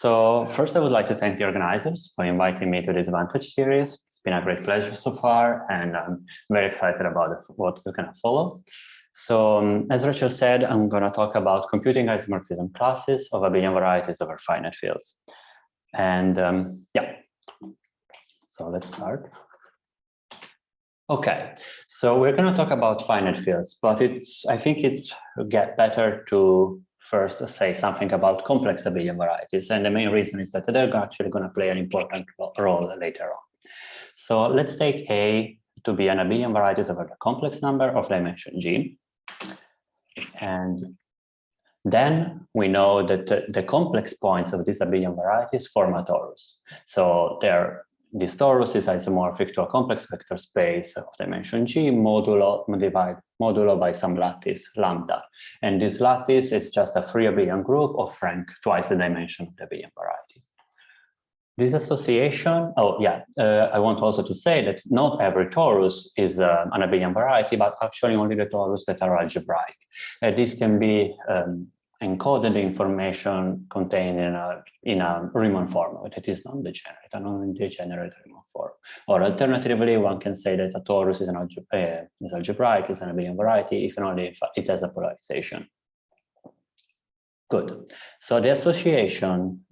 So first, I would like to thank the organizers for inviting me to this Vantage series. It's been a great pleasure so far, and I'm very excited about what is going to follow. So as Rachel said, I'm going to talk about computing isomorphism classes of abelian varieties over finite fields. And yeah, so let's start. Okay, so we're going to talk about finite fields, but I think it's better to first say something about complex abelian varieties. And the main reason is that they're actually going to play an important role later on. So let's take A to be an abelian varieties over the complex number of dimension G. And then we know that the complex points of these abelian varieties form a torus. So this torus is isomorphic to a complex vector space of dimension G modulo by some lattice lambda. And this lattice is just a free abelian group of rank twice the dimension of the abelian variety. This association, I want also to say that not every torus is an abelian variety, but actually only the torus that are algebraic. This can be encoded information contained in a Riemann form that is non-degenerate, a non-degenerate Riemann form. Or alternatively, one can say that a torus is algebraic, is an abelian variety, if and only if it has a polarization. Good. So the association,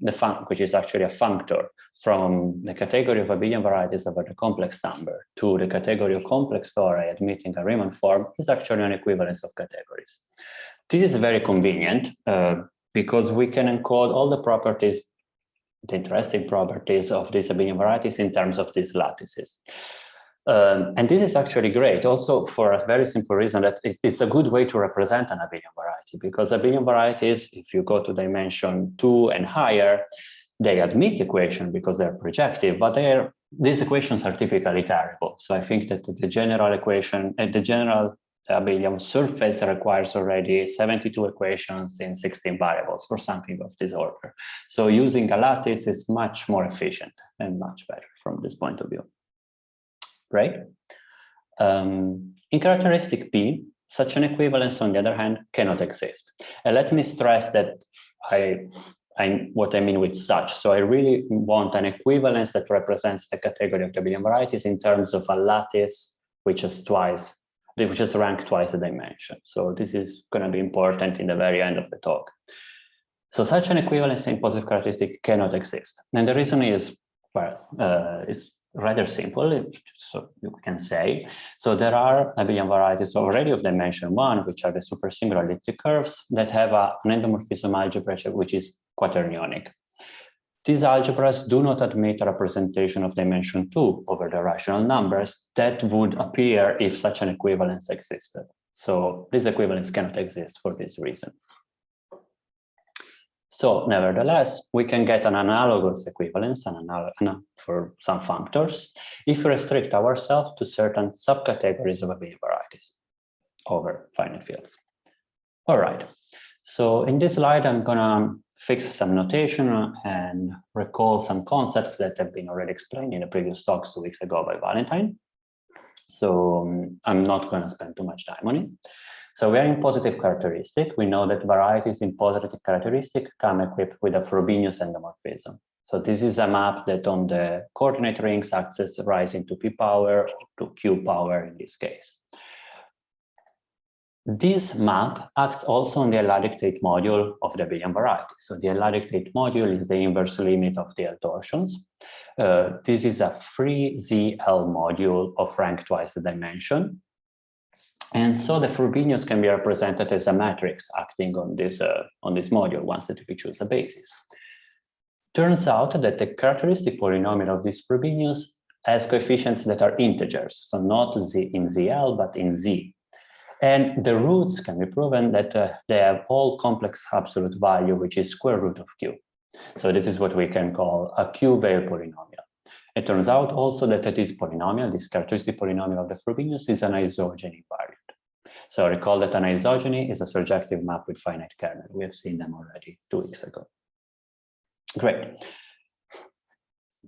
which is actually a functor from the category of abelian varieties over the complex number to the category of complex tori admitting a Riemann form, is actually an equivalence of categories. This is very convenient because we can encode all the properties, the interesting properties of these abelian varieties in terms of these lattices. And this is actually great also for a very simple reason that it's a good way to represent an abelian variety, because abelian varieties, if you go to dimension 2 and higher, they admit equation because they're projective, but these equations are typically terrible. So I think that the general equation and the general abelian surface requires already 72 equations in 16 variables or something of this order. So using a lattice is much more efficient and much better from this point of view. Right? In characteristic P, such an equivalence, on the other hand, cannot exist. And let me stress that what I mean with such. So I really want an equivalence that represents the category of the abelian varieties in terms of a lattice which is ranked twice the dimension. So this is going to be important in the very end of the talk. So such an equivalence in positive characteristic cannot exist. And the reason is, well, it's rather simple, so you can say. So there are abelian varieties already of dimension 1, which are the supersingular elliptic curves that have an endomorphism algebra which is quaternionic. These algebras do not admit a representation of dimension 2 over the rational numbers that would appear if such an equivalence existed. So this equivalence cannot exist for this reason. So nevertheless, we can get an analogous equivalence for some functors if we restrict ourselves to certain subcategories of abelian varieties over finite fields. All right. So in this slide, I'm going to fix some notation and recall some concepts that have been already explained in the previous talks 2 weeks ago by Valentine. So I'm not going to spend too much time on it. So we are in positive characteristic. We know that varieties in positive characteristic come equipped with a Frobenius endomorphism. So this is a map that on the coordinate rings acts as rising to p power to q power in this case. This map acts also on the L-dictate module of the abelian variety. So the L-dictate module is the inverse limit of the L torsions. This is a free ZL module of rank twice the dimension. And so the Frobenius can be represented as a matrix acting on this module once that we choose a basis. Turns out that the characteristic polynomial of this Frobenius has coefficients that are integers, so not in ZL, but in Z. And the roots can be proven that they have all complex absolute value, which is square root of Q. So this is what we can call a Q-Weyl polynomial. It turns out also that this polynomial, this characteristic polynomial of the Frobenius, is an isogeny variant. So recall that an isogeny is a surjective map with finite kernel. We have seen them already 2 weeks ago. Great.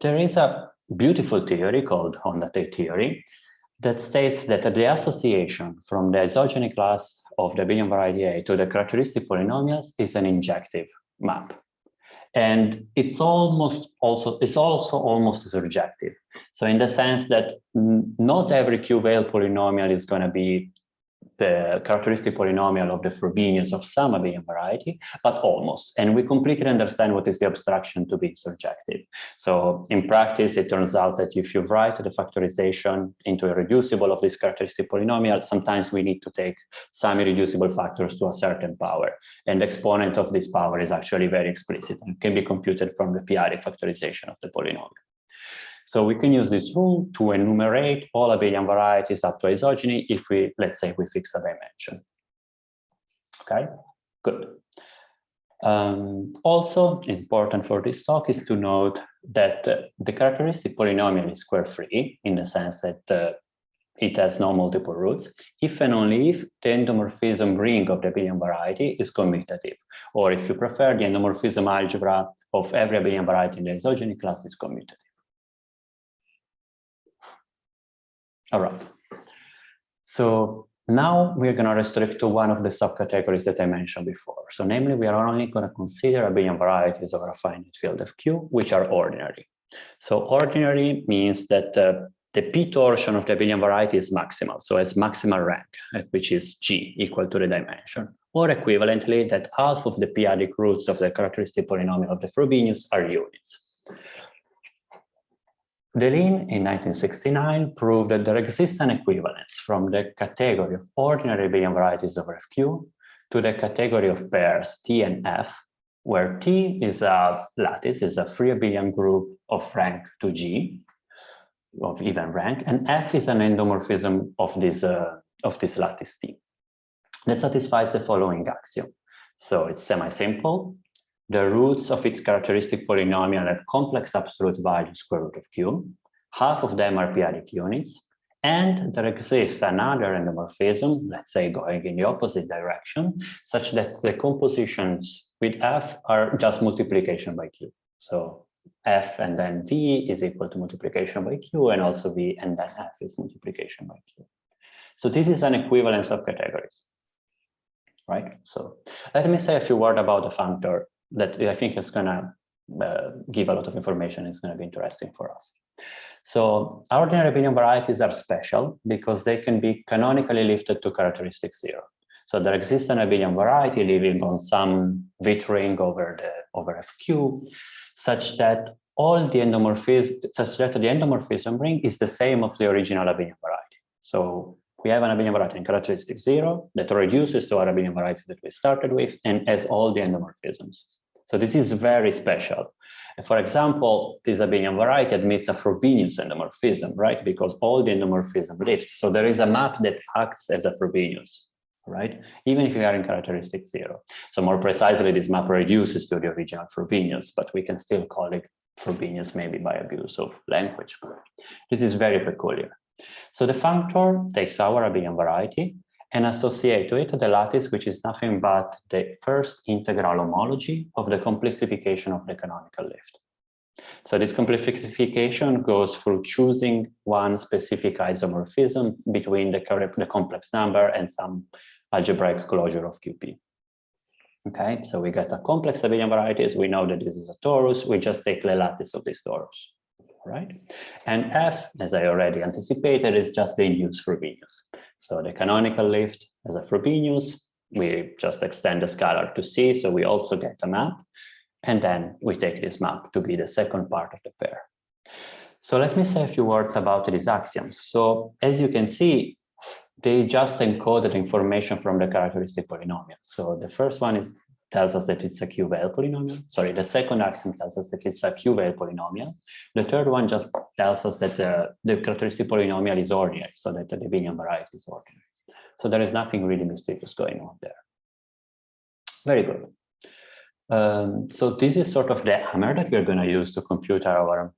There is a beautiful theory called Honda-Tate theory that states that the association from the isogeny class of the abelian variety A to the characteristic polynomials is an injective map. And it's also almost surjective. So in the sense that not every Q-Veil polynomial is going to be the characteristic polynomial of the Frobenius of some abelian variety, but almost. And we completely understand what is the abstraction to be surjective. So in practice, it turns out that if you write the factorization into a reducible of this characteristic polynomial, sometimes we need to take some irreducible factors to a certain power. And the exponent of this power is actually very explicit and can be computed from the p-adic factorization of the polynomial. So we can use this rule to enumerate all abelian varieties up to isogeny if we, let's say, we fix a dimension. Okay, good. Also important for this talk is to note that the characteristic polynomial is square-free in the sense that it has no multiple roots if and only if the endomorphism ring of the abelian variety is commutative, or if you prefer, the endomorphism algebra of every abelian variety in the isogeny class is commutative. All right, so now we're going to restrict to one of the subcategories that I mentioned before. So namely, we are only going to consider abelian varieties over a finite field of Q, which are ordinary. So ordinary means that the p torsion of the abelian variety is maximal, so has maximal rank, which is G equal to the dimension, or equivalently that half of the p-adic roots of the characteristic polynomial of the Frobenius are units. Deligne in 1969 proved that there exists an equivalence from the category of ordinary abelian varieties over Fq to the category of pairs T and F, where T is a lattice, is a free abelian group of rank to G, of even rank, and F is an endomorphism of this lattice T. That satisfies the following axiom. So it's semi-simple. The roots of its characteristic polynomial have complex absolute value square root of Q. Half of them are p-adic units. And there exists another endomorphism, let's say going in the opposite direction, such that the compositions with F are just multiplication by Q. So F and then V is equal to multiplication by Q, and also V and then F is multiplication by Q. So this is an equivalence of categories, right? So let me say a few words about the functor that I think is going to give a lot of information. It's going to be interesting for us. So ordinary abelian varieties are special because they can be canonically lifted to characteristic 0. So there exists an abelian variety living on some Witt ring over Fq, such that the endomorphism ring is the same of the original abelian variety. So we have an abelian variety in characteristic 0 that reduces to our abelian variety that we started with and has all the endomorphisms. So this is very special. For example, this abelian variety admits a Frobenius endomorphism, right? Because all the endomorphism lifts. So there is a map that acts as a Frobenius, right? Even if you are in characteristic 0. So more precisely, this map reduces to the original Frobenius, but we can still call it Frobenius maybe by abuse of language. This is very peculiar. So the functor takes our abelian variety and associate to it the lattice, which is nothing but the first integral homology of the complexification of the canonical lift. So this complexification goes through choosing one specific isomorphism between the complex number and some algebraic closure of QP. Okay, so we get a complex abelian varieties. We know that this is a torus. We just take the lattice of this torus, right? And F, as I already anticipated, is just the induced Frobenius. So the canonical lift as a Frobenius, we just extend the scalar to C, so we also get a map. And then we take this map to be the second part of the pair. So let me say a few words about these axioms. So as you can see, they just encoded information from the characteristic polynomial. So the first one tells us that it's a Q-Veil polynomial. Sorry, the second axiom tells us that it's a Q-Veil polynomial. The third one just tells us that the characteristic polynomial is ordinary, so that the abelian variety is ordinary. So there is nothing really mysterious going on there. Very good. So this is sort of the hammer that we're going to use to compute our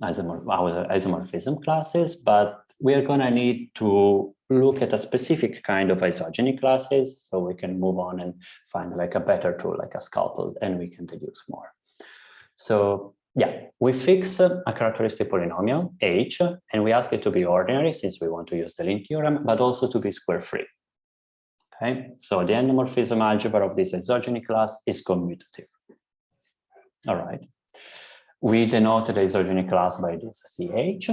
isomorphism classes, but we're going to need to look at a specific kind of isogeny classes, so we can move on and find like a better tool, like a scalpel, and we can deduce more. So yeah, we fix a characteristic polynomial, H, and we ask it to be ordinary since we want to use the Lin theorem, but also to be square-free. Okay, so the endomorphism algebra of this isogeny class is commutative. All right. We denote the isogeny class by this CH.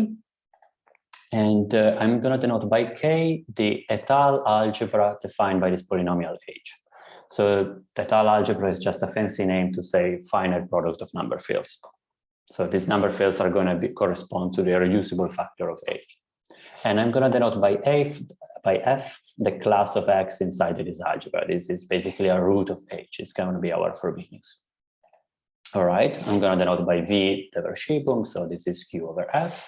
And I'm going to denote by K the étale algebra defined by this polynomial H. So étale algebra is just a fancy name to say finite product of number fields. So these number fields are going to correspond to the reducible factor of H. And I'm going to denote by F the class of X inside this algebra. This is basically a root of H. It's going to be our Frobenius. All right, I'm going to denote by V the Verschiebung. So this is Q over F.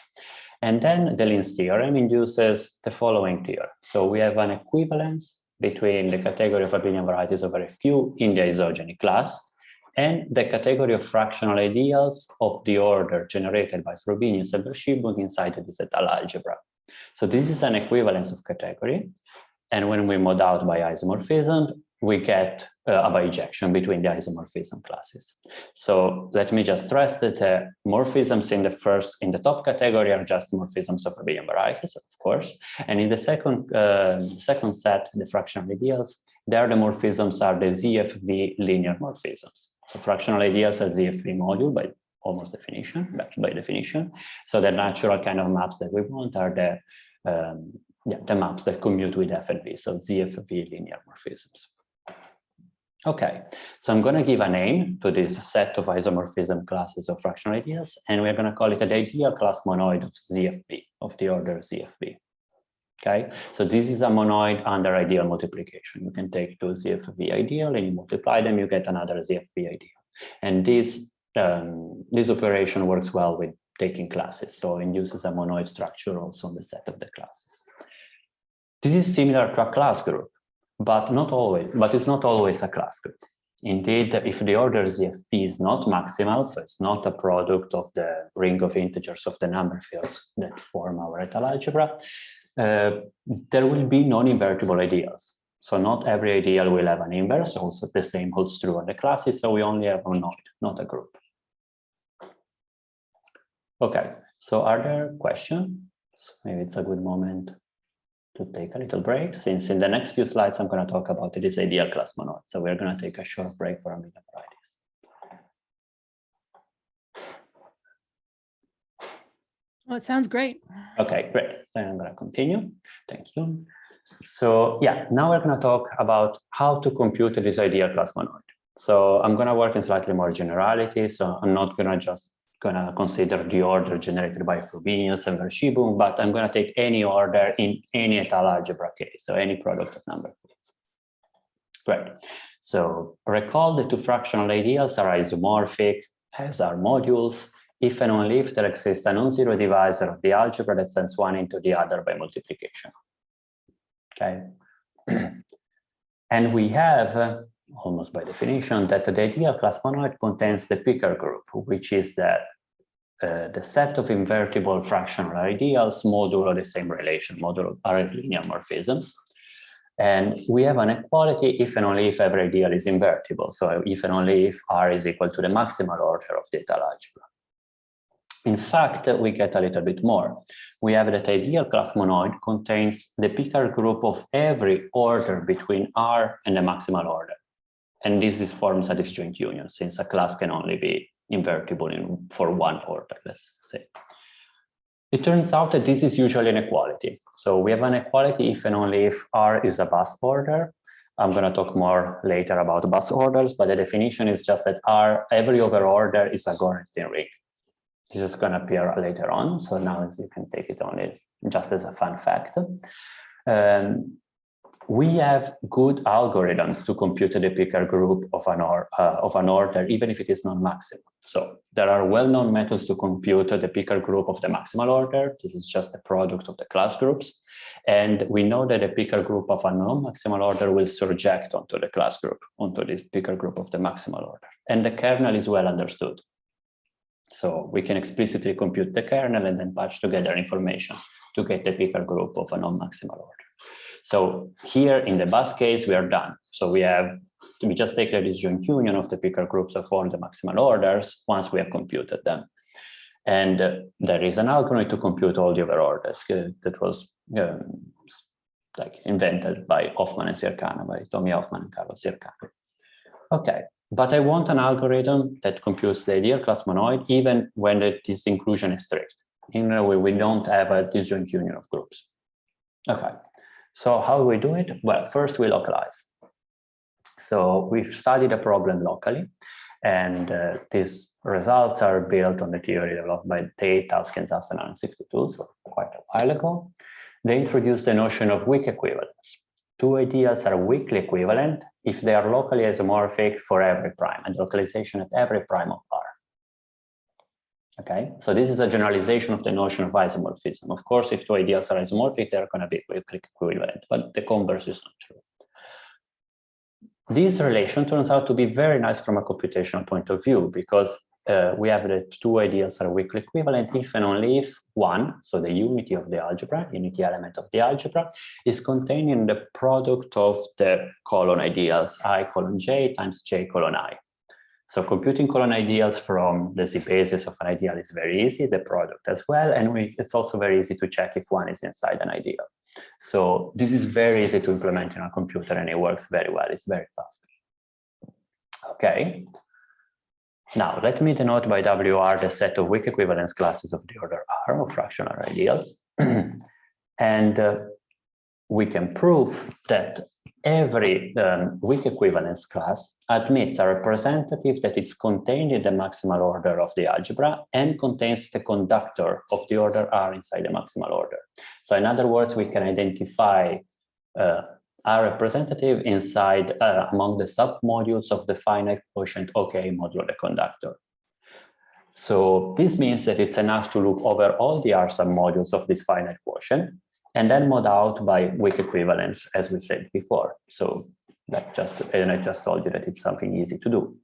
And then the Lin's theorem induces the following theorem. So we have an equivalence between the category of abelian varieties over FQ in the isogeny class and the category of fractional ideals of the order generated by Frobenius and Verschiebung inside this étale algebra. So this is an equivalence of category. And when we mod out by isomorphism, we get a bijection between the isomorphism classes. So let me just stress that the morphisms in the top category are just morphisms of abelian varieties, of course. And in the second set, the fractional ideals, there the morphisms are the ZFV linear morphisms. So fractional ideals are ZFV module by almost definition, by definition. So the natural kind of maps that we want are the maps that commute with F and V, so ZFV linear morphisms. Okay, so I'm going to give a name to this set of isomorphism classes of fractional ideals, and we're going to call it the ideal class monoid of ZFV, of the order ZFV. Okay, so this is a monoid under ideal multiplication. You can take two ZFV ideal and you multiply them, you get another ZFV ideal. And this operation works well with taking classes, so it induces a monoid structure also on the set of the classes. This is similar to a class group, but not always. But it's not always a class group. Indeed, if the order ZFP is not maximal, so it's not a product of the ring of integers of the number fields that form our étale algebra, there will be non-invertible ideals. So not every ideal will have an inverse. Also, the same holds true on the classes. So we only have a monoid, not a group. Okay. So are there questions? Maybe it's a good moment to take a little break, since in the next few slides, I'm going to talk about this ideal class monoid. So we're going to take a short break for abelian varieties. Oh, it sounds great. Okay, great. Then I'm going to continue. Thank you. So yeah, now we're going to talk about how to compute this ideal class monoid. So I'm going to work in slightly more generality. So I'm not going to just consider the order generated by Frobenius and Verschiebung, but I'm going to take any order in any étale algebra case, so any product of number fields. Great. So recall the two fractional ideals are isomorphic, as are modules, if and only if there exists a non-zero divisor of the algebra that sends one into the other by multiplication. Okay. And we have, almost by definition, that the ideal class monoid contains the picker group, which is the set of invertible fractional ideals modulo the same relation, modulo are linear morphisms. And we have an equality if and only if every ideal is invertible. So if and only if R is equal to the maximal order of the étale algebra. In fact, we get a little bit more. We have that ideal class monoid contains the picker group of every order between R and the maximal order. And this forms a disjoint union, since a class can only be invertible for one order, let's say. It turns out that this is usually an equality. So we have an equality if and only if R is a bus order. I'm going to talk more later about bus orders, but the definition is just that every overorder is a Gorenstein ring. This is going to appear later on. So now you can take it only just as a fun fact. We have good algorithms to compute the picker group of an order, even if it is non-maximal. So there are well-known methods to compute the picker group of the maximal order. This is just the product of the class groups. And we know that the picker group of a non-maximal order will surject onto the class group, onto this picker group of the maximal order. And the kernel is well understood. So we can explicitly compute the kernel and then patch together information to get the picker group of a non-maximal order. So here in the bus case, we are done. So we just take the disjoint union of the picker groups of all the maximal orders once we have computed them. And there is an algorithm to compute all the overorders that was invented by Hoffman and Circana, by Tommy Hoffman and Carlos Circana. Okay, but I want an algorithm that computes the ideal class monoid even when this inclusion is strict. In a way, we don't have a disjoint union of groups. Okay, so how do we do it? Well, first we localize. So we've studied a problem locally, and these results are built on the theory developed by Tate, Huskins, in 1962, so quite a while ago. They introduced the notion of weak equivalence. Two ideals are weakly equivalent if they are locally isomorphic for every prime, and localization at every prime of R. Okay, so this is a generalization of the notion of isomorphism. Of course, if two ideals are isomorphic, they're going to be weakly equivalent, but the converse is not true. This relation turns out to be very nice from a computational point of view, because we have that two ideals are weakly equivalent if and only if one, so the unity of the algebra, unity element of the algebra, is contained in the product of the colon ideals I colon j times j colon I. So computing colon ideals from the Z basis of an ideal is very easy, the product as well, and it's also very easy to check if one is inside an ideal. So this is very easy to implement in a computer, and it works very well. It's very fast. Okay. Now, let me denote by WR the set of weak equivalence classes of the order R of fractional ideals. And we can prove that every weak equivalence class admits a representative that is contained in the maximal order of the algebra and contains the conductor of the order R inside the maximal order. So in other words, we can identify R representative inside among the submodules of the finite quotient OK modulo the conductor. So this means that it's enough to look over all the R submodules of this finite quotient and then mod out by weak equivalence, as we said before. So and I just told you that it's something easy to do.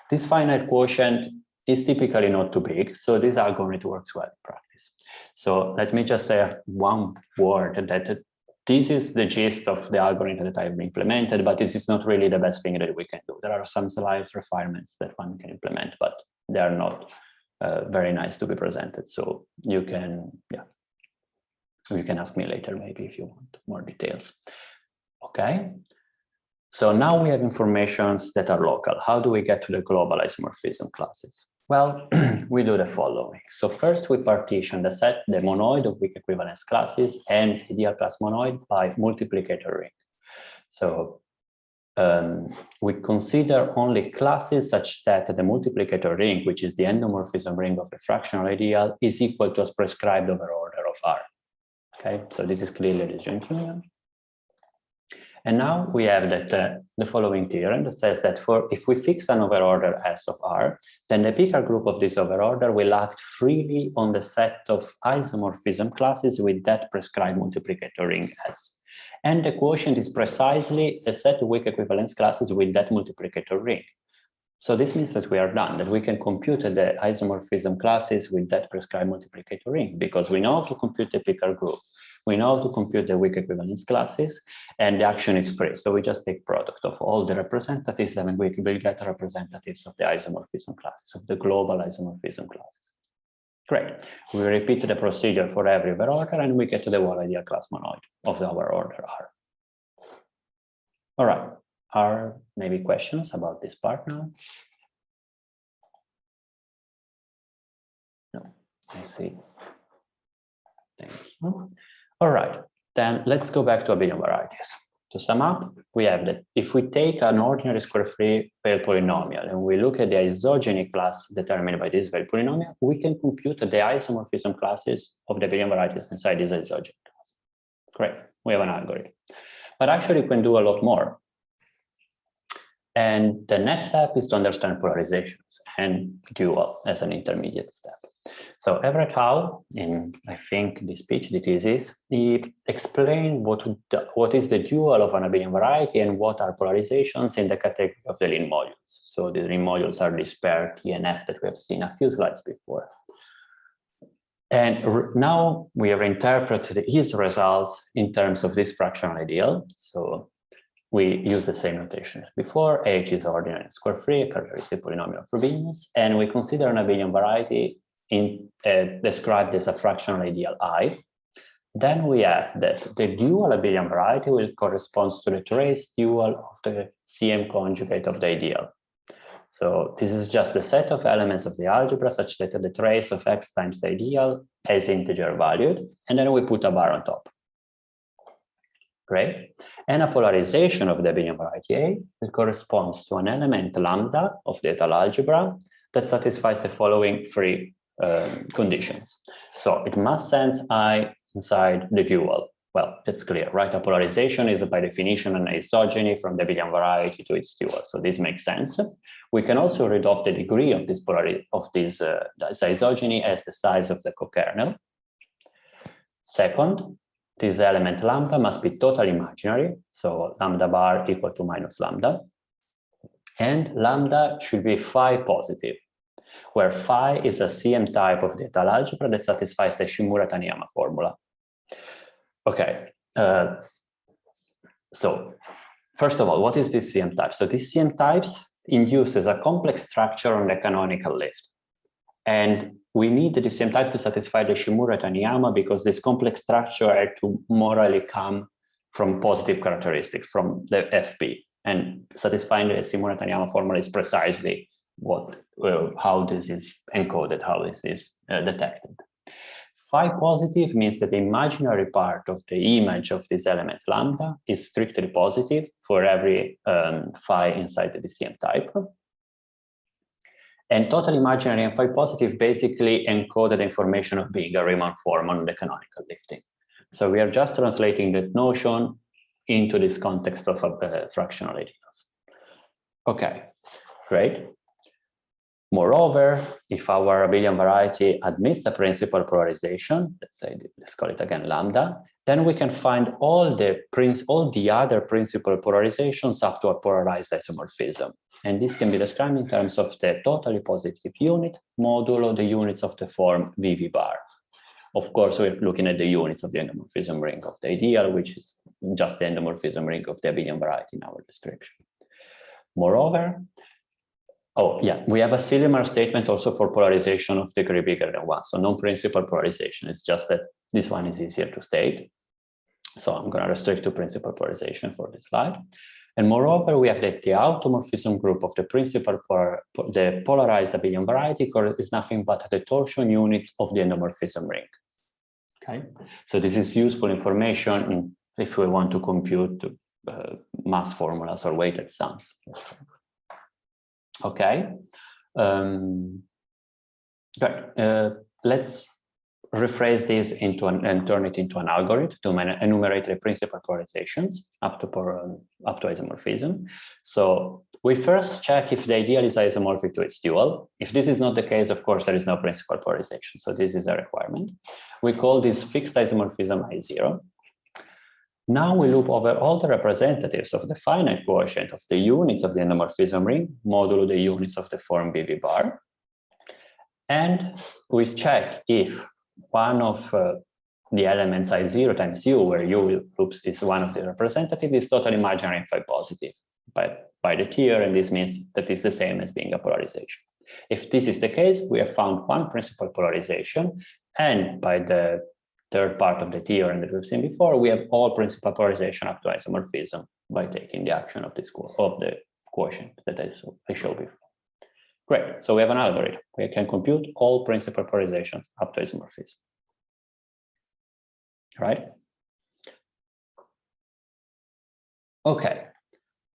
This finite quotient is typically not too big, so this algorithm works well in practice. So let me just say one word that this is the gist of the algorithm that I've implemented, but this is not really the best thing that we can do. There are some slight refinements that one can implement, but they are not very nice to be presented. So you can, you can ask me later, maybe if you want more details. Okay. So now we have informations that are local. How do we get to the global isomorphism classes? Well, we do the following. So first we partition the set, the monoid of weak equivalence classes and ideal class monoid by multiplicator ring. So we consider only classes such that the multiplicator ring, which is the endomorphism ring of a fractional ideal, is equal to a prescribed over order of R. Okay, so this is clearly the disjoint union. And now we have that the following theorem that says that if we fix an overorder S of R, then the Picard group of this overorder will act freely on the set of isomorphism classes with that prescribed multiplicator ring S. And the quotient is precisely the set of weak equivalence classes with that multiplicator ring. So this means that we are done, that we can compute the isomorphism classes with that prescribed multiplicator ring, because we know how to compute the Picard group. We know how to compute the weak equivalence classes, and the action is free. So we just take product of all the representatives, and we will get representatives of the isomorphism classes, of the global isomorphism classes. Great. We repeat the procedure for every overorder, and we get to the whole ideal class monoid of our order R. All right. Are maybe questions about this part now? No, I see. Thank you. All right, then let's go back to abelian varieties. To sum up, we have that if we take an ordinary square-free Weil polynomial and we look at the isogeny class determined by this Weil polynomial, we can compute the isomorphism classes of the abelian varieties inside this isogeny class. Great, we have an algorithm. But actually, we can do a lot more. And the next step is to understand polarizations and dual as an intermediate step. So Everett Howe, in I think this speech, the thesis, he explained what is the dual of an abelian variety and what are polarizations in the category of the Lie modules. So the Lie modules are this pair T and F that we have seen a few slides before. And now we have interpreted his results in terms of this fractional ideal. So we use the same notation as before. H is ordinary and square-free, a characteristic polynomial of Frobenius, and we consider an abelian variety described as a fractional ideal I. Then we have that the dual abelian variety will correspond to the trace dual of the CM conjugate of the ideal. So this is just the set of elements of the algebra such that the trace of x times the ideal is integer valued, and then we put a bar on top. Great. And a polarization of the abelian variety A that corresponds to an element lambda of the étale algebra that satisfies the following three conditions. So it must sense I inside the dual. Well, that's clear, right? A polarization is by definition an isogeny from the abelian variety to its dual. So this makes sense. We can also reduce the degree of this isogeny as the size of the cokernel. Second, this element lambda must be totally imaginary, so lambda bar equal to minus lambda. And lambda should be phi positive, where phi is a CM type of the étale algebra that satisfies the Shimura-Taniyama formula. Okay, so first of all, what is this CM type? So this CM types induces a complex structure on the canonical lift. And we need the CM type to satisfy the Shimura-Taniyama because this complex structure had to morally come from positive characteristics from the FP. And satisfying the Shimura-Taniyama formula is precisely what, how this is encoded, how this is detected. Phi positive means that the imaginary part of the image of this element lambda is strictly positive for every phi inside the DCM type. And total imaginary and phi positive basically encode the information of being a Riemann form on the canonical lifting. So we are just translating that notion into this context of fractional ideals. Okay, great. Moreover, if our abelian variety admits a principal polarization, let's call it again lambda, then we can find all the other principal polarizations up to a polarized isomorphism. And this can be described in terms of the totally positive unit modulo the units of the form VV bar. Of course, we're looking at the units of the endomorphism ring of the ideal, which is just the endomorphism ring of the abelian variety in our description. Moreover, we have a similar statement also for polarization of degree bigger than 1. So non-principal polarization. It's just that this one is easier to state. So I'm going to restrict to principal polarization for this slide. And moreover, we have that the automorphism group of the principal, the polarized abelian variety is nothing but the torsion unit of the endomorphism ring. Okay, so this is useful information if we want to compute mass formulas or weighted sums. Okay, good. Let's rephrase this into and turn it into an algorithm to enumerate the principal polarizations up to isomorphism. So we first check if the ideal is isomorphic to its dual. If this is not the case, of course, there is no principal polarization. So this is a requirement. We call this fixed isomorphism I0. Now we loop over all the representatives of the finite quotient of the units of the endomorphism ring, modulo the units of the form BV bar. And we check if one of the elements I0 times U, where U loops is one of the representatives, is totally imaginary and phi positive by the tier, and this means that it's the same as being a polarization. If this is the case, we have found one principal polarization, and by the third part of the theorem that we've seen before, we have all principal polarization up to isomorphism by taking the action of this of the quotient that I showed before. Great, so we have an algorithm. We can compute all principal polarizations up to isomorphism. Right? Okay,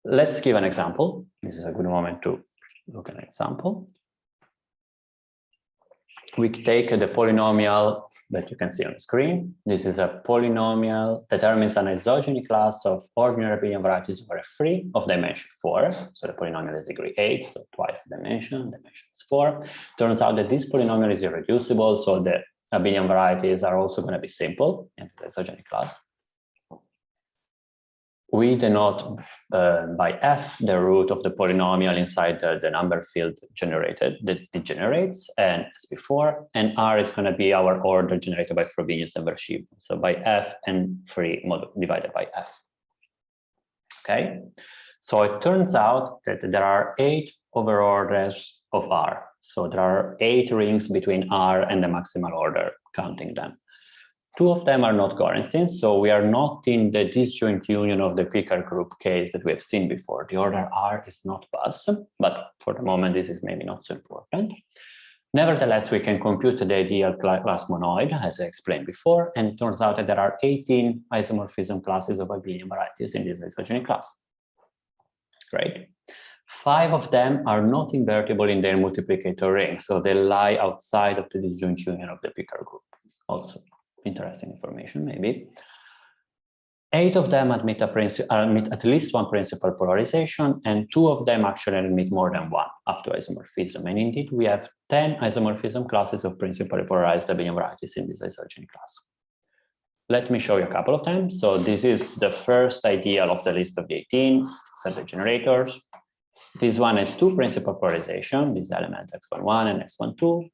let's give an example. This is a good moment to look at an example. We take the polynomial that you can see on the screen. This is a polynomial that determines an isogeny class of ordinary abelian varieties over F3 of dimension 4. So the polynomial is degree 8, so twice the dimension is 4. Turns out that this polynomial is irreducible, so the abelian varieties are also going to be simple in the isogeny class. We denote by f the root of the polynomial inside the number field generated that it generates, and as before, and R is going to be our order generated by Frobenius and Verschieben. So by f and 3 divided by f. Okay, so it turns out that there are 8 overorders of R. So there are 8 rings between R and the maximal order, counting them. Two of them are not Gorenstein, so we are not in the disjoint union of the Picard group case that we have seen before. The order R is not Bus, but for the moment, this is maybe not so important. Nevertheless, we can compute the ideal class monoid, as I explained before, and it turns out that there are 18 isomorphism classes of abelian varieties in this isogeny class. Great. 5 of them are not invertible in their multiplicator ring, so they lie outside of the disjoint union of the Picard group. Also interesting information, maybe. 8 of them admit at least one principal polarization, and 2 of them actually admit more than one, up to isomorphism. And indeed, we have 10 isomorphism classes of principally polarized abelian varieties in this isogeny class. Let me show you a couple of them. So this is the first ideal of the list of the 18 set generators. This one has 2 principal polarization, this element x11 and x12.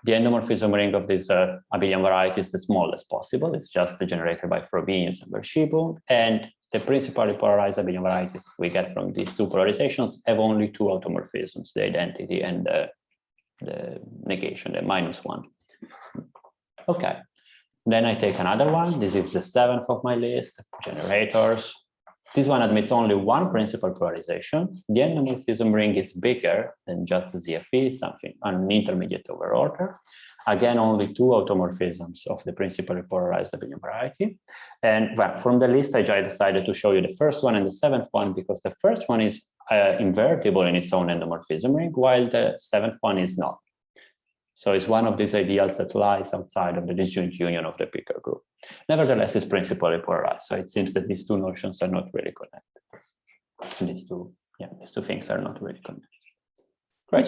The endomorphism ring of this abelian variety is the smallest possible. It's just generated by Frobenius and Verschiebung. And the principally polarized abelian varieties we get from these 2 polarizations have only 2 automorphisms, the identity and the negation, the -1. Okay. Then I take another one. This is the 7th of my list, generators. This one admits only one principal polarization. The endomorphism ring is bigger than just the ZFE, something, an intermediate over order. Again, only 2 automorphisms of the principally polarized abelian variety. And well, from the list, I decided to show you the first one and the 7th one, because the first one is invertible in its own endomorphism ring, while the 7th one is not. So it's one of these ideals that lies outside of the disjoint union of the Picard group. Nevertheless, it's principally polarized. So it seems that these 2 notions are not really connected. And these two things are not really connected. Right.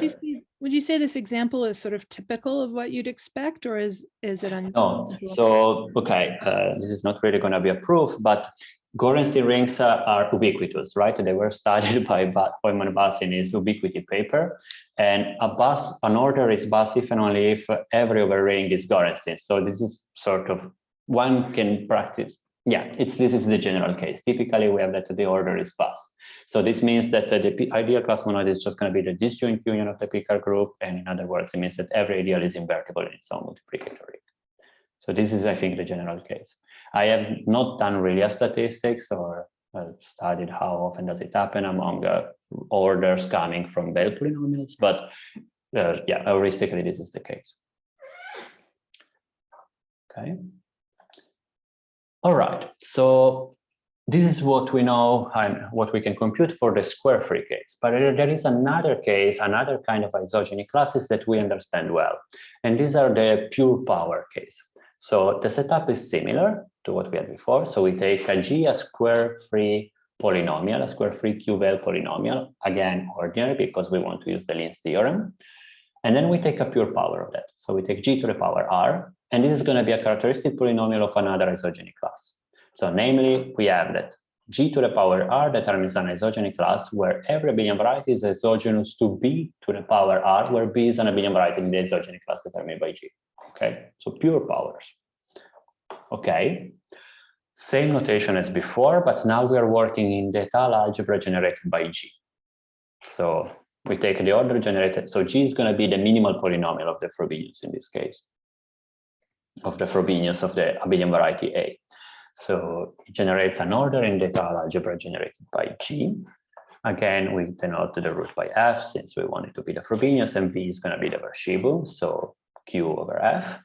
Would you say this example is sort of typical of what you'd expect, or is it unusual? No. So, okay, this is not really going to be a proof, but Gorenstein rings are ubiquitous, right? They were studied by Hoyman Bus in his ubiquity paper. And an order is Bus if and only if every over ring is Gorenstein. So this is sort of, one can practice. Yeah, this is the general case. Typically, we have that the order is Bus. So this means that the ideal class monoid is just going to be the disjoint union of the Picard group. And in other words, it means that every ideal is invertible in its own multiplicator ring. So this is, I think, the general case. I have not done really statistics or studied how often does it happen among orders coming from Bell polynomials, but yeah, heuristically, this is the case. Okay. All right, so this is what we know and what we can compute for the square-free case. But there is another case, another kind of isogeny classes that we understand well. And these are the pure power case. So the setup is similar to what we had before. So we take a G, a square-free polynomial, a square-free QVL polynomial, again, ordinary, because we want to use the Linz theorem. And then we take a pure power of that. So we take G to the power R, and this is going to be a characteristic polynomial of another isogeny class. So namely, we have that G to the power R determines an isogeny class where every abelian variety is isogenous to B to the power R, where B is an abelian variety in the isogeny class determined by G. Okay, so pure powers. Okay, same notation as before, but now we are working in the Étale algebra generated by G. So we take the order generated. So G is going to be the minimal polynomial of the Frobenius in this case, of the Frobenius of the abelian variety A. So it generates an order in the Étale algebra generated by G. Again, we denote the root by F since we want it to be the Frobenius, and V is going to be the Verschiebung, so Q over F.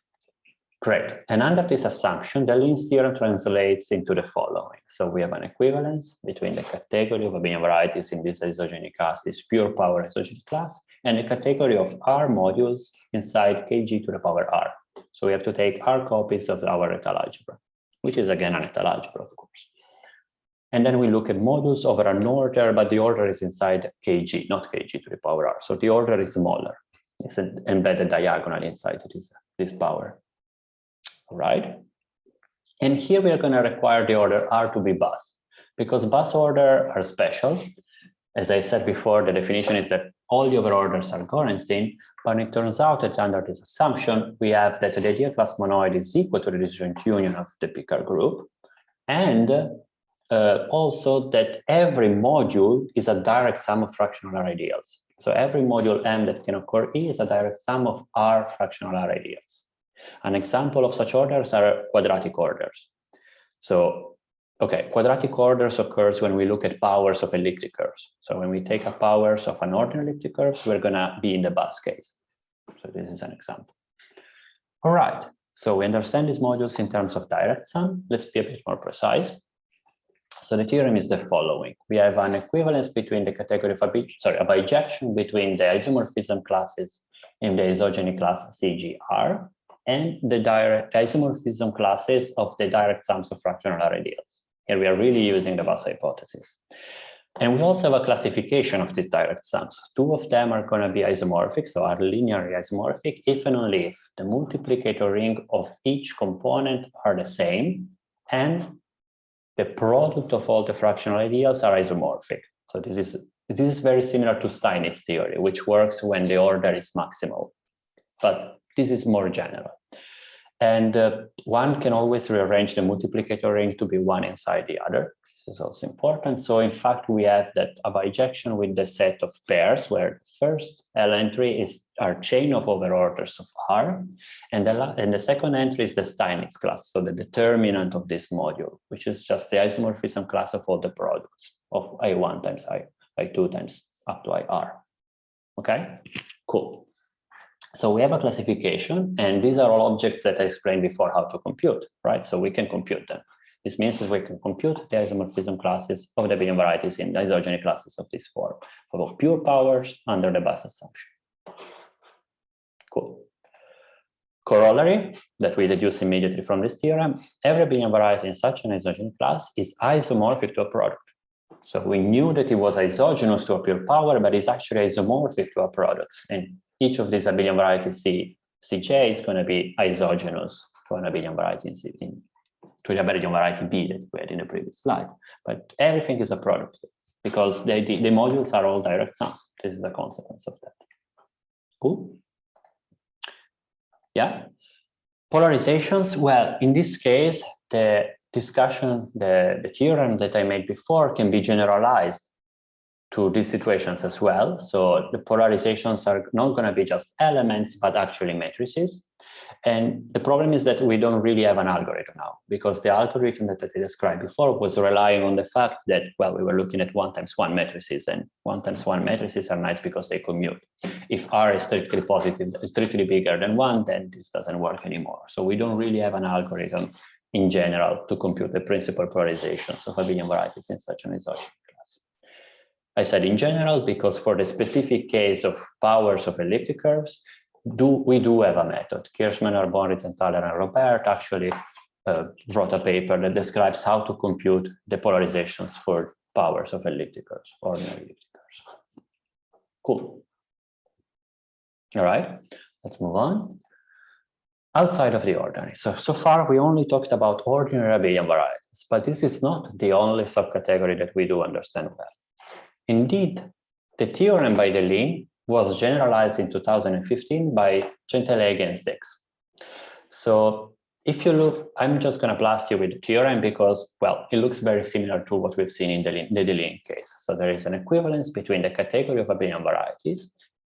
Great. And under this assumption, the Linz theorem translates into the following. So we have an equivalence between the category of abelian varieties in this isogeny class, this pure power isogeny class, and the category of R modules inside Kg to the power R. So we have to take R copies of our Étale algebra, which is again an Étale algebra, of course. And then we look at modules over an order, but the order is inside Kg, not Kg to the power R. So the order is smaller. It's embedded diagonally inside this power. All right. And here we are going to require the order R to be Bus, because Bus order are special. As I said before, the definition is that all the other orders are Gorenstein, but it turns out that under this assumption, we have that the ideal class monoid is equal to the disjoint union of the Picard group, and also that every module is a direct sum of fractional R ideals. So every module M that can occur E is a direct sum of R fractional R ideals. An example of such orders are quadratic orders. So, okay, quadratic orders occurs when we look at powers of elliptic curves. So when we take a powers of an ordinary elliptic curves, we're gonna be in the bus case. So this is an example. All right, so we understand these modules in terms of direct sum. Let's be a bit more precise. So the theorem is the following. We have an equivalence between the category of a bijection between the isomorphism classes in the isogeny class CGR and the direct isomorphism classes of the direct sums of fractional ideals. Here we are really using the bus hypothesis. And we also have a classification of these direct sums. Two of them are going to be isomorphic, so are linearly isomorphic, if and only if the multiplicator ring of each component are the same and the product of all the fractional ideals are isomorphic. So this is very similar to Steinitz theory, which works when the order is maximal, but this is more general. And one can always rearrange the multiplicator ring to be one inside the other. This is also important. So in fact, we have that a bijection with the set of pairs where the first L entry is our chain of overorders of R, and the second entry is the Steinitz class, so the determinant of this module, which is just the isomorphism class of all the products of I1 times I2 times up to IR. Okay, cool. So we have a classification, and these are all objects that I explained before how to compute, right? So we can compute them. This means that we can compute the isomorphism classes of the abelian varieties in the isogeny classes of this form, of pure powers under the bus assumption. Cool. Corollary that we deduce immediately from this theorem, every abelian variety in such an isogeny class is isomorphic to a product. So we knew that it was isogenous to a pure power, but it's actually isomorphic to a product. And each of these abelian varieties Cj is going to be isogenous to an abelian variety to the abelian variety B that we had in the previous slide. But everything is a product because the modules are all direct sums. This is a consequence of that. Cool. Yeah. Polarizations. Well, in this case, the discussion, the theorem that I made before can be generalized to these situations as well. So the polarizations are not going to be just elements, but actually matrices. And the problem is that we don't really have an algorithm now, because the algorithm that I described before was relying on the fact that, well, we were looking at 1 times 1 matrices, and 1 times 1 matrices are nice because they commute. If R is strictly positive, strictly bigger than 1, then this doesn't work anymore. So we don't really have an algorithm in general to compute the principal polarizations of abelian varieties in such an isogeny class. I said in general because for the specific case of powers of elliptic curves, we do have a method. Kirschmann, Bonritz-Thaler, and Robert actually wrote a paper that describes how to compute the polarizations for powers of elliptic curves, ordinary elliptic curves. Cool. All right, let's move on. Outside of the ordinary. So far, we only talked about ordinary abelian varieties, but this is not the only subcategory that we do understand well. Indeed, the theorem by Deligne was generalized in 2015 by Gentileschi and Stix. So if you look, I'm just going to blast you with the theorem because, well, it looks very similar to what we've seen in the Deligne case. So there is an equivalence between the category of abelian varieties,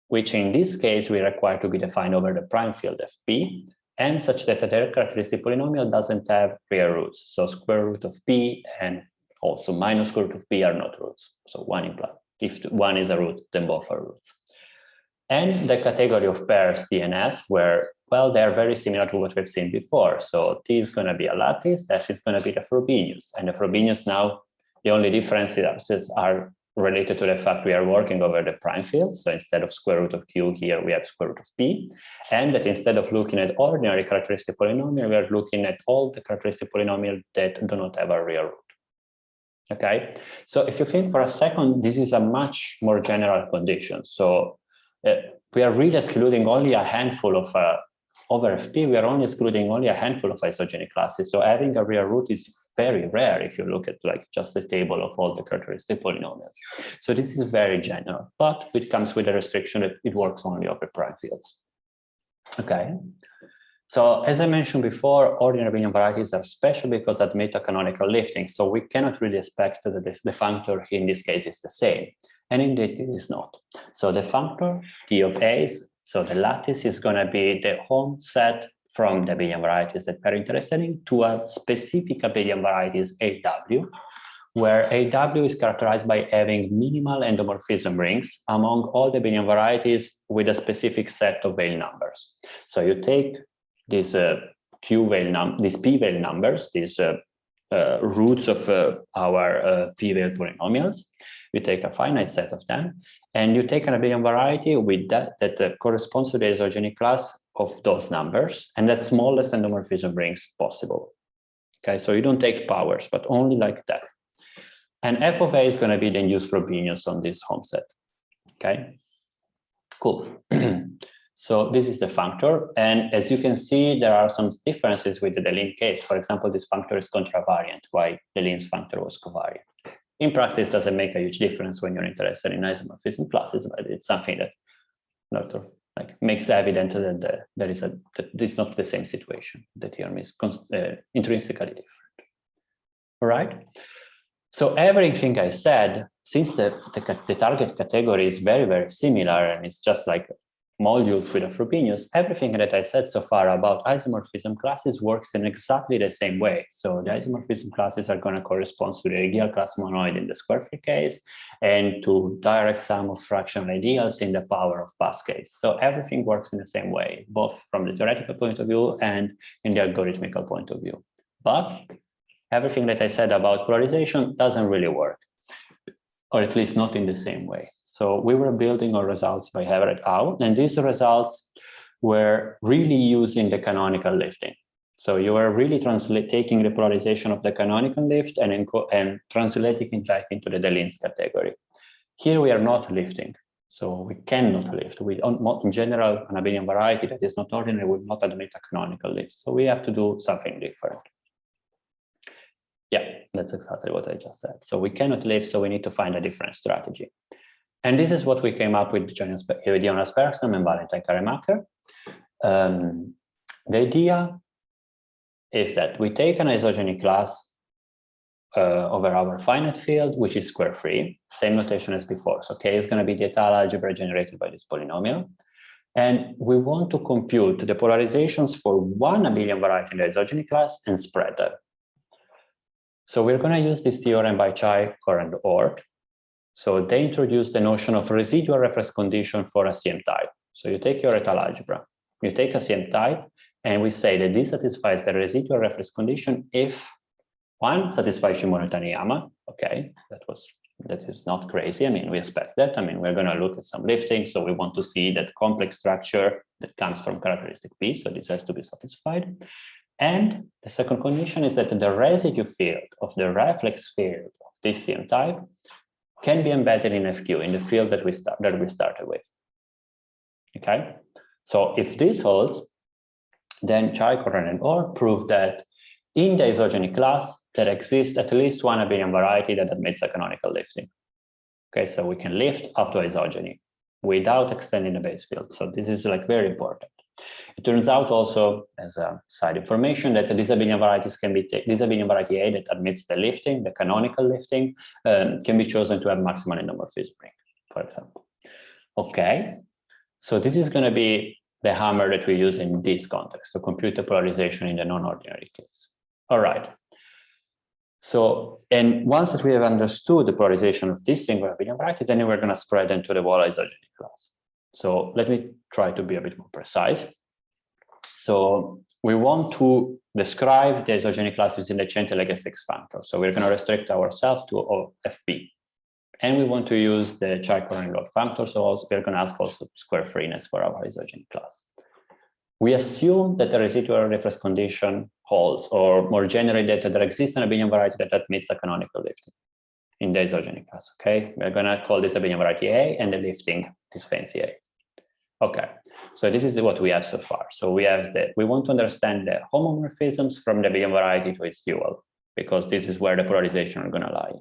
which in this case we require to be defined over the prime field Fp, and such that the characteristic polynomial doesn't have real roots. So square root of p and also minus square root of p are not roots. So one implies, if one is a root, then both are roots. And the category of pairs T and F, where, well, they're very similar to what we've seen before. So T is going to be a lattice, F is going to be the Frobenius. And the Frobenius now, the only differences are related to the fact we are working over the prime field. So instead of square root of Q here, we have square root of P. And that instead of looking at ordinary characteristic polynomial, we are looking at all the characteristic polynomial that do not have a real root. Okay, so if you think for a second, this is a much more general condition. So we are really excluding only a handful of over Fp, we are only excluding only a handful of isogeny classes. So having a real root is very rare if you look at like just the table of all the characteristic polynomials. So this is very general, but it comes with a restriction that it works only over prime fields. Okay. So as I mentioned before, ordinary abelian varieties are special because admit a canonical lifting. So we cannot really expect that the functor in this case is the same. And indeed it is not. So the functor T of A's, so the lattice is going to be the home set from the abelian varieties that we're interested in to a specific abelian varieties AW, where AW is characterized by having minimal endomorphism rings among all the abelian varieties with a specific set of Weyl numbers. So you take these these p-Weyl numbers, these roots of our p-Weyl polynomials. You take a finite set of them, and you take an abelian variety with that corresponds to the isogeny class of those numbers, and that smallest endomorphism rings possible. Okay, so you don't take powers, but only like that. And f of a is going to be then used Frobenius on this home set. Okay, cool. So this is the functor, and as you can see, there are some differences with the Deligne case. For example, this functor is contravariant, while Deligne's functor was covariant. In practice, doesn't make a huge difference when you're interested in isomorphism classes, but it's something that makes evident that that it's not the same situation. The theorem is intrinsically different. All right. So everything I said, since the target category is very, very similar, and it's just like modules with a Frobenius, everything that I said so far about isomorphism classes works in exactly the same way. So the isomorphism classes are going to correspond to the ideal class monoid in the square free case and to direct sum of fractional ideals in the power of pass case. So everything works in the same way, both from the theoretical point of view and in the algorithmical point of view. But everything that I said about polarization doesn't really work, or at least not in the same way. So we were building our results by Hever et al., and these results were really using the canonical lifting. So you are really taking the polarization of the canonical lift and translating it back into the Deligne's category. Here we are not lifting, so we cannot lift. We don't, in general, an abelian variety that is not ordinary will not admit a canonical lift. So we have to do something different. Yeah, that's exactly what I just said. So we cannot lift, so we need to find a different strategy. And this is what we came up with Jonas Bergström and Valentin Caremacher. The idea is that we take an isogeny class over our finite field, which is square free, same notation as before. So K is going to be the étale algebra generated by this polynomial. And we want to compute the polarizations for one abelian variety in the isogeny class and spread them. So we're going to use this theorem by Chai, Kor, and Oort. So they introduced the notion of residual reference condition for a CM type. So you take your étale algebra, you take a CM type, and we say that this satisfies the residual reference condition if one satisfies Shimura-Taniyama. Okay, that is not crazy. I mean, we expect that. I mean, we're going to look at some lifting, so we want to see that complex structure that comes from characteristic P. So this has to be satisfied. And the second condition is that the residue field of the reflex field of this CM type can be embedded in FQ, in the field that we started with. Okay, so if this holds, then Chai, Koren, and Oort prove that in the isogeny class there exists at least one abelian variety that admits a canonical lifting. Okay, so we can lift up to isogeny without extending the base field. So this is like very important. It turns out also, as a side information, that these abelian varieties can be this abelian variety A that admits the lifting, the canonical lifting, can be chosen to have maximal endomorphism ring, for example. Okay, so this is going to be the hammer that we use in this context to compute the polarization in the non-ordinary case. All right. So, and once that we have understood the polarization of this single abelian variety, then we're going to spread into the whole isogeny class. So let me try to be a bit more precise. So we want to describe the isogeny classes in the Centel-Legestic functor. So we're going to restrict ourselves to FP. And we want to use the Chai-Koren-Oort functor. So also we're going to ask also square freeness for our isogeny class. We assume that the residual reference condition holds, or more generally, that there exists an abelian variety that admits a canonical lifting in the isogeny class. Okay, we're going to call this abelian variety A, and the lifting is fancy A. Okay, so this is what we have so far. So we have we want to understand the homomorphisms from the abelian variety to its dual, because this is where the polarization are going to lie.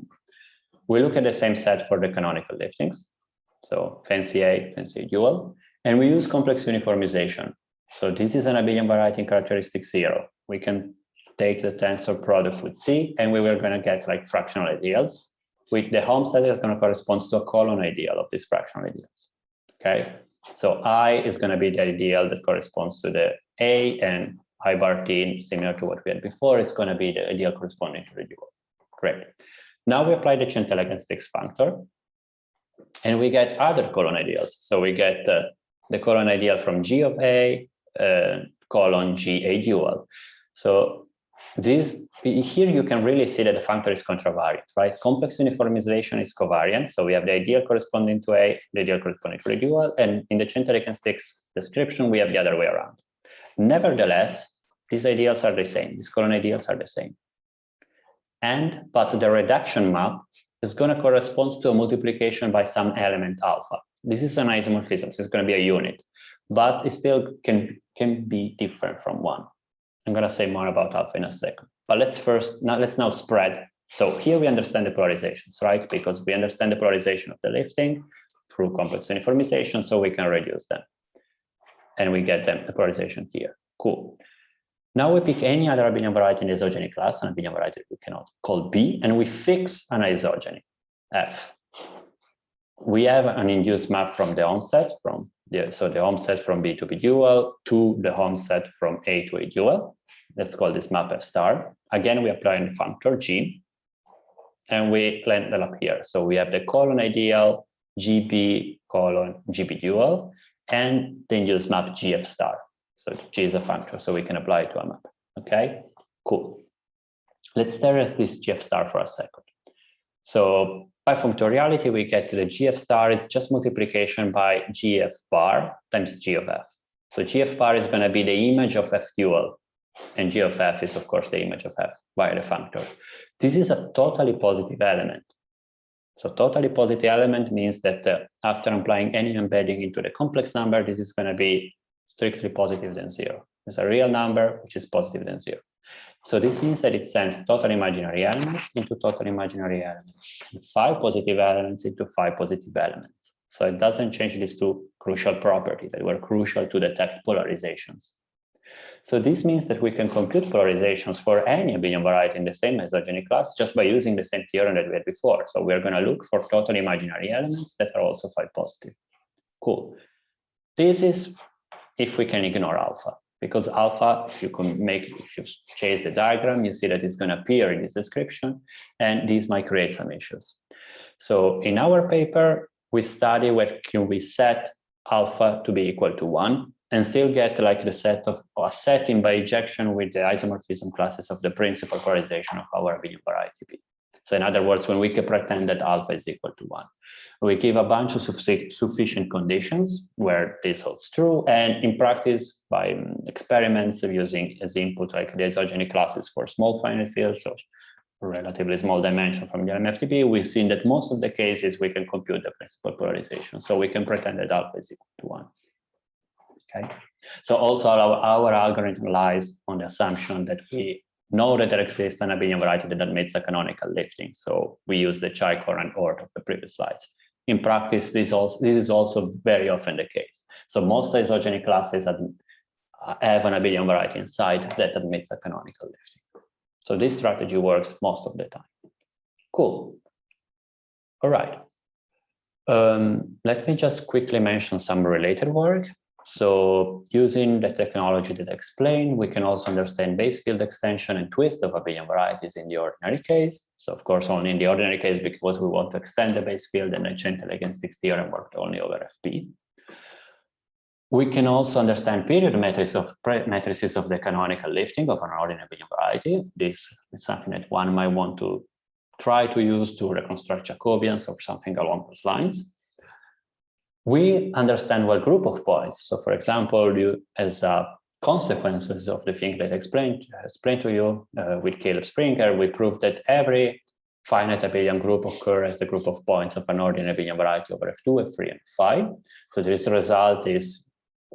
We look at the same set for the canonical liftings. So fancy A, fancy dual, and we use complex uniformization. So this is an abelian variety in characteristic 0. We can take the tensor product with C, and we were going to get like fractional ideals, with the home set is going to correspond to a column ideal of these fractional ideals. Okay, so I is going to be the ideal that corresponds to the A, and I bar t, similar to what we had before, is going to be the ideal corresponding to the dual. Great. Now we apply the Centel-Eigenstix functor, and we get other colon ideals. So we get the colon ideal from G of A, colon G A dual. So this here you can really see that the functor is contravariant, right? Complex uniformization is covariant. So we have the ideal corresponding to A, the ideal corresponding to the dual, and in the Centel-Eigenstix description, we have the other way around. Nevertheless, these ideals are the same. These colon ideals are the same. But the reduction map is going to correspond to a multiplication by some element alpha. This is an isomorphism, so it's going to be a unit, but it still can be different from one. I'm going to say more about alpha in a second. But let's now spread. So here we understand the polarizations, right? Because we understand the polarization of the lifting through complex uniformization, so we can reduce them. And we get them, the polarization here. Cool. Now we pick any other abelian variety in the isogeny class, an abelian variety we cannot call B, and we fix an isogeny, F. We have an induced map from the onset, so the offset from B to B dual to the offset from A to A dual. Let's call this map F star. Again, we apply a functor G, and we land them up here. So we have the colon ideal, GB colon GB dual, and the induced map GF star. So G is a functor, so we can apply it to a map. Okay, cool. Let's stare at this GF star for a second. So by functoriality, we get to the GF star. It's just multiplication by GF bar times G of F. So GF bar is going to be the image of F dual, and G of F is, of course, the image of F by the functor. This is a totally positive element. So totally positive element means that after applying any embedding into the complex number, this is going to be strictly positive than zero. It's a real number which is positive than zero. So this means that it sends total imaginary elements into total imaginary elements, and 5 positive elements into 5 positive elements. So it doesn't change these two crucial properties that were crucial to detect polarizations. So this means that we can compute polarizations for any abelian variety in the same isogeny class just by using the same theorem that we had before. So we're going to look for total imaginary elements that are also 5 positive. Cool. This is if we can ignore alpha, because alpha, if you chase the diagram, you see that it's going to appear in this description, and these might create some issues. So in our paper, we study where can we set alpha to be equal to 1 and still get like the set of a setting by ejection with the isomorphism classes of the principal polarization of our abelian variety B. So in other words, when we can pretend that alpha is equal to 1, we give a bunch of sufficient conditions where this holds true. And in practice, by experiments of using as input like the isogeny classes for small finite fields, so relatively small dimension from the LMFTB, we've seen that most of the cases we can compute the principal polarization. So we can pretend that alpha is equal to 1. Okay. So also our algorithm relies on the assumption that we know that there exists an abelian variety that admits a canonical lifting. So we use the Chi-Coran ORT of the previous slides. In practice, this is also very often the case. So most isogeny classes have an abelian variety inside that admits a canonical lifting. So this strategy works most of the time. Cool. All right. Let me just quickly mention some related work. So using the technology that I explained, we can also understand base field extension and twist of abelian varieties in the ordinary case. So of course, only in the ordinary case because we want to extend the base field, and the Centel-Eigenstix theorem worked only over FP. We can also understand period matrices of the canonical lifting of an ordinary abelian variety. This is something that one might want to try to use to reconstruct Jacobians or something along those lines. We understand what group of points. So for example, as consequences of the thing that I explained to you with Caleb Springer, we proved that every finite abelian group occurs as the group of points of an ordinary abelian variety over F2, F3, and F5. So this result is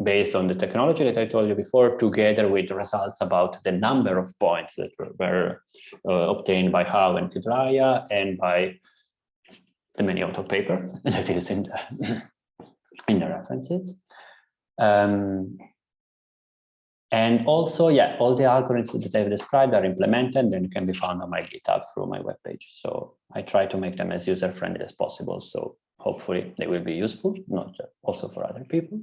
based on the technology that I told you before, together with the results about the number of points that were obtained by Howe and Kudraya and by the Meniotto paper that is in the references. And also, yeah, all the algorithms that I've described are implemented and can be found on my GitHub through my webpage. So I try to make them as user-friendly as possible. So hopefully they will be useful, not just also for other people.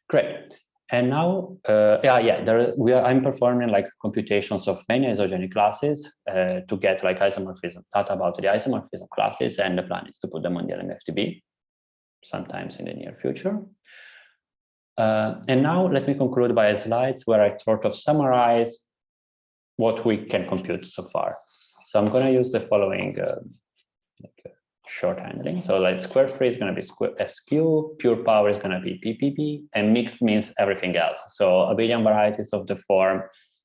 Great. And now, I'm performing like computations of many isogeny classes to get like isomorphism data about the isomorphism classes, and the plan is to put them on the LMFTB sometimes in the near future. And now let me conclude by slides where I sort of summarize what we can compute so far. So I'm going to use the following short handling. So like square free is going to be SQ, pure power is going to be PPP, and mixed means everything else. So abelian varieties of the form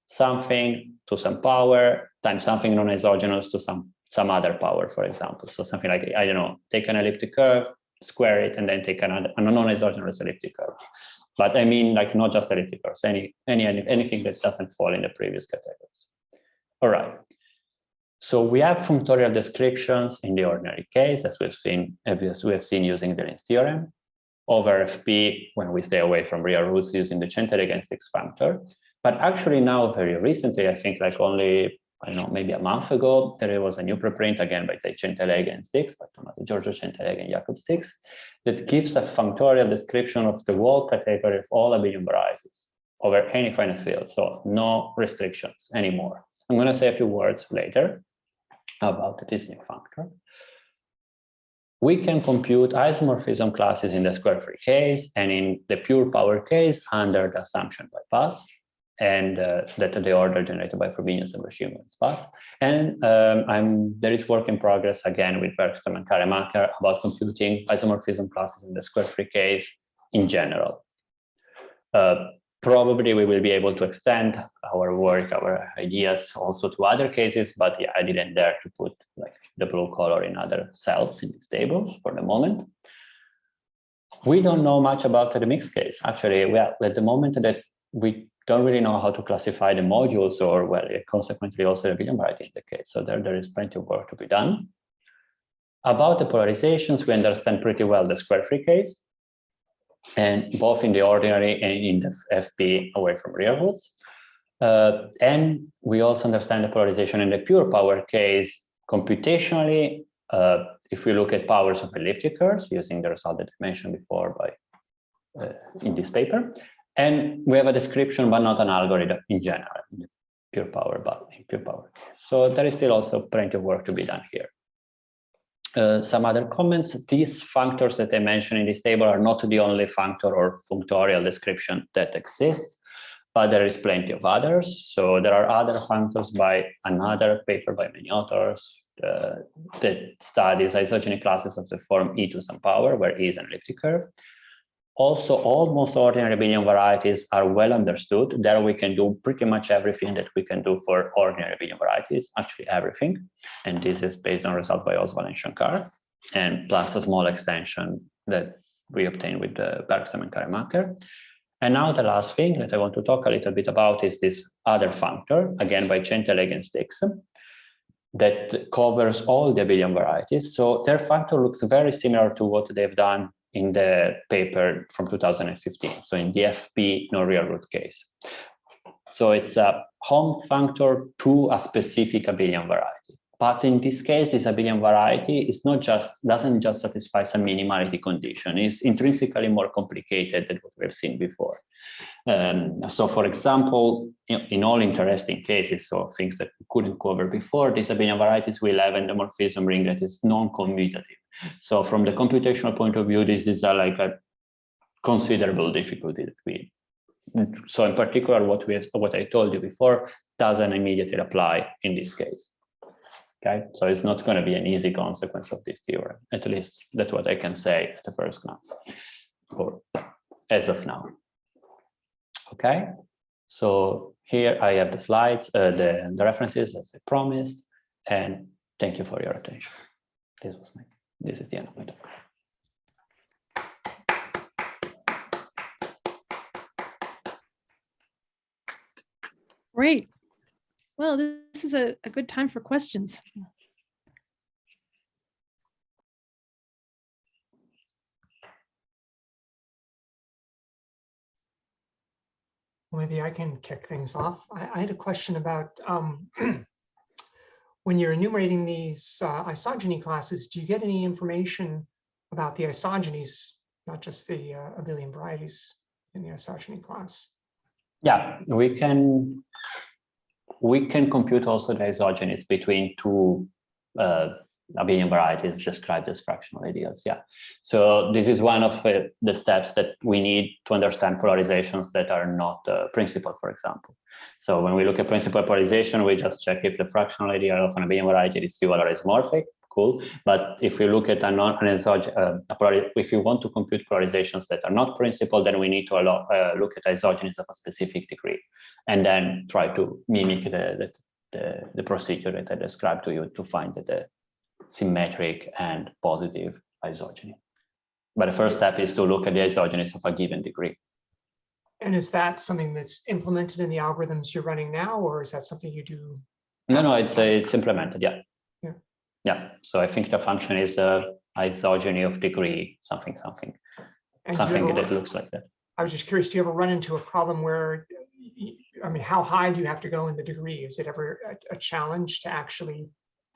something to some power times something non-isogenous to some other power, for example. So something like, I don't know, take an elliptic curve, square it, and then take a non-isogenous elliptic curve. But I mean, like not just elliptic curves, anything that doesn't fall in the previous categories. All right. So we have functorial descriptions in the ordinary case, as we have seen using the Lin's theorem, over FP when we stay away from real roots using the Centel-Eigenstix functor. But actually now, very recently, I think like only, I don't know, maybe a month ago, there was a new preprint again by Centel-Eigenstix, by Giorgio Centel-Eigen Jakob Stix, that gives a functorial description of the whole category of all abelian varieties over any finite field. So no restrictions anymore. I'm going to say a few words later about this new functor. We can compute isomorphism classes in the square-free case and in the pure power case under the assumption bypass, and that the order generated by Frobenius and Schimmels pass. And there is work in progress again with Bergström and Karemaker about computing isomorphism classes in the square-free case in general. Probably we will be able to extend our work, our ideas also to other cases, but yeah, I didn't dare to put like the blue color in other cells in these tables for the moment. We don't know much about the mixed case. Actually, we are at the moment that we don't really know how to classify the modules, or well, consequently also the abelian variety in the case. So there is plenty of work to be done. About the polarizations, we understand pretty well the square-free case, and both in the ordinary and in the FP away from real roots. And we also understand the polarization in the pure power case computationally, if we look at powers of elliptic curves using the result that I mentioned before in this paper. And we have a description, but not an algorithm in general, in pure power, but in pure power. So there is still also plenty of work to be done here. Some other comments. These functors that I mentioned in this table are not the only functor or functorial description that exists, but there is plenty of others. So there are other functors by another paper by many authors that studies isogeny classes of the form e to some power, where e is an elliptic curve. Also, almost ordinary abelian varieties are well understood. There we can do pretty much everything that we can do for ordinary abelian varieties, actually everything. And this is based on result by Oswald and Shankar, and plus a small extension that we obtained with Bergström and Karemaker. And now the last thing that I want to talk a little bit about is this other functor, again by Centel-Eigenstix, that covers all the abelian varieties. So their functor looks very similar to what they've done in the paper from 2015, so in the FP no real root case. So it's a home functor to a specific abelian variety. But in this case, this abelian variety is doesn't just satisfy some minimality condition. It's intrinsically more complicated than what we've seen before. So for example, in all interesting cases, so things that we couldn't cover before, these abelian varieties will have endomorphism ring that is non-commutative. So from the computational point of view, this is like a considerable difficulty that we. So in particular, what I told you before doesn't immediately apply in this case. Okay, so it's not going to be an easy consequence of this theorem. At least that's what I can say at the first glance, or as of now. Okay, so here I have the slides, the references as I promised, and thank you for your attention. This is the end of my talk. Great. Well, this is a good time for questions. Well, maybe I can kick things off. I had a question about when you're enumerating these isogeny classes, do you get any information about the isogenies, not just the abelian varieties? in the isogeny class. Yeah, we can compute also the isogenies between two abelian varieties described as fractional ideals. Yeah, so this is one of the steps that we need to understand polarizations that are not principal, for example. So when we look at principal polarization, we just check if the fractional ideal of an abelian variety is dual or isomorphic. Cool. But if we look at if you want to compute polarizations that are not principal, then we need to look at isogenies of a specific degree, and then try to mimic the procedure that I described to you to find the symmetric and positive isogeny. But the first step is to look at the isogenies of a given degree. And is that something that's implemented in the algorithms you're running now, or is that something you do? No, it's implemented. Yeah. Yeah. Yeah. So I think the function is isogeny of degree something. And something that looks like that. I was just curious, do you ever run into a problem where, I mean, how high do you have to go in the degree? Is it ever a challenge to actually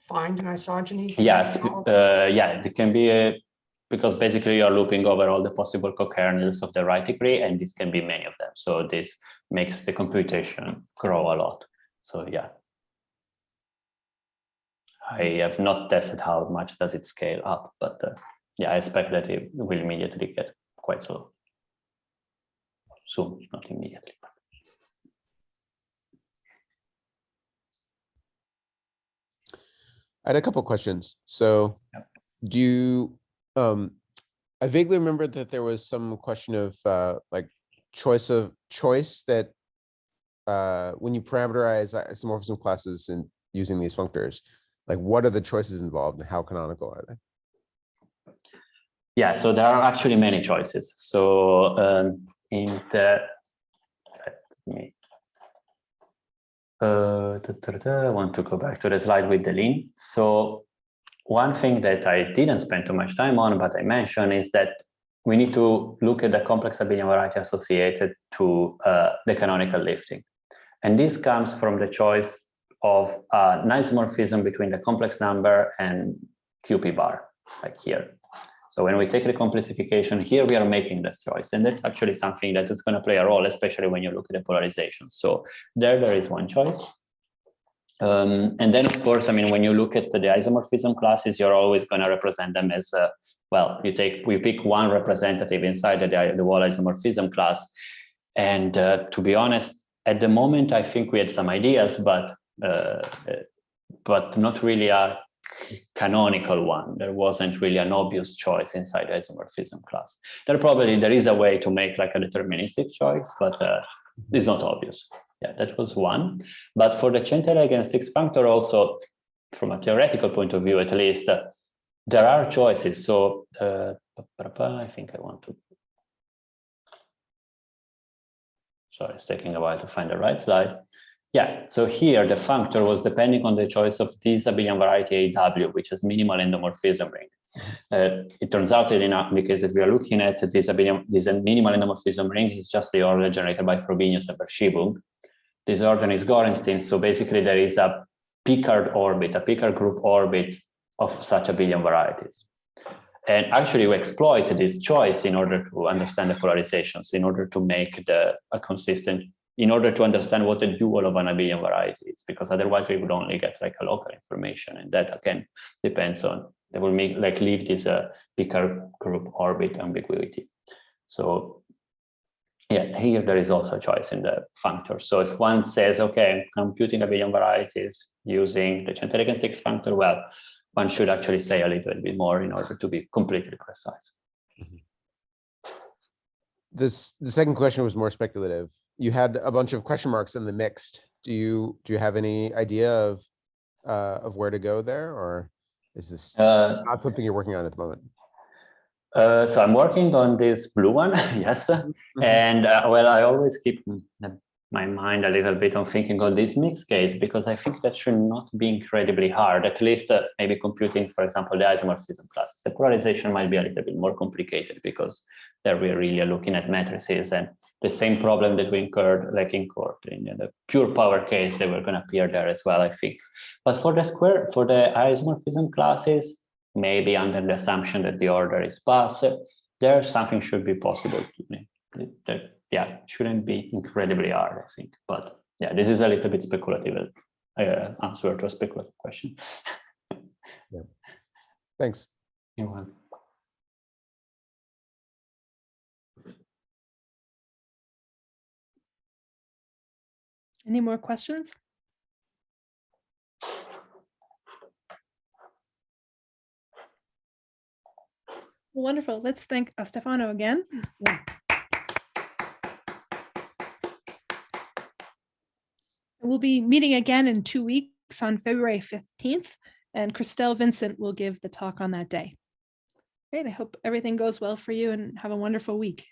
find an isogeny? Yes, yeah, it can be because basically you're looping over all the possible cokernels of the right degree, and this can be many of them. So this makes the computation grow a lot. So yeah. I have not tested how much does it scale up, but yeah, I expect that it will immediately get quite slow. Soon, not immediately. I had a couple of questions. So do you, I vaguely remember that there was some question of like choice that when you parameterize isomorphism classes and using these functors, like what are the choices involved and how canonical are they? Yeah, so there are actually many choices. So in the, I want to go back to the slide with the link. So one thing that I didn't spend too much time on, but I mentioned, is that we need to look at the complex abelian variety associated to the canonical lifting. And this comes from the choice of an isomorphism between the complex number and QP bar, like here. So when we take the complexification here, we are making this choice. And that's actually something that is going to play a role, especially when you look at the polarization. So there is one choice. And then, of course, I mean, when you look at the isomorphism classes, you're always going to represent them as, well, we pick one representative inside the whole isomorphism class. And to be honest, at the moment, I think we had some ideas, but not really a canonical one. There wasn't really an obvious choice inside the isomorphism class. There is a way to make like a deterministic choice, but it's not obvious. Yeah, that was one. But for the Centel eigenstick functor also, from a theoretical point of view, at least, there are choices. So I think I want to. Sorry, it's taking a while to find the right slide. Yeah, so here the functor was depending on the choice of this abelian variety AW, which is minimal endomorphism ring. It turns out that in the case that we are looking at, this minimal endomorphism ring is just the order generated by Frobenius and Verschiebung. This order is Gorenstein, so basically there is a Picard orbit, a Picard group orbit of such abelian varieties. And actually we exploit this choice in order to understand the polarizations, in order to make in order to understand what the dual of an abelian variety is, because otherwise we would only get like a local information, and that again depends on, they will leave this Picard group orbit ambiguity. So yeah, here there is also a choice in the functor. So if one says, okay, I'm computing abelian varieties using the Centel eigenstick functor, well, one should actually say a little bit more in order to be completely precise. The second question was more speculative. You had a bunch of question marks in the mixed. Do you have any idea of where to go there, or is this not something you're working on at the moment? So I'm working on this blue one, yes. Mm-hmm. And well, I always keep my mind a little bit on thinking on this mixed case, because I think that should not be incredibly hard, at least maybe computing, for example, the isomorphism classes. The polarization might be a little bit more complicated because there we're really looking at matrices, and the same problem that we incurred like in the pure power case, they were going to appear there as well, I think. But for the isomorphism classes, maybe under the assumption that the order is sparse, there something should be possible to me. yeah, shouldn't be incredibly hard, I think. But yeah, this is a little bit speculative answer to a speculative question. Thanks. You're welcome. Any more questions? Wonderful. Let's thank Stefano again. We'll be meeting again in 2 weeks on February 15th, and Christelle Vincent will give the talk on that day. Great. I hope everything goes well for you and have a wonderful week.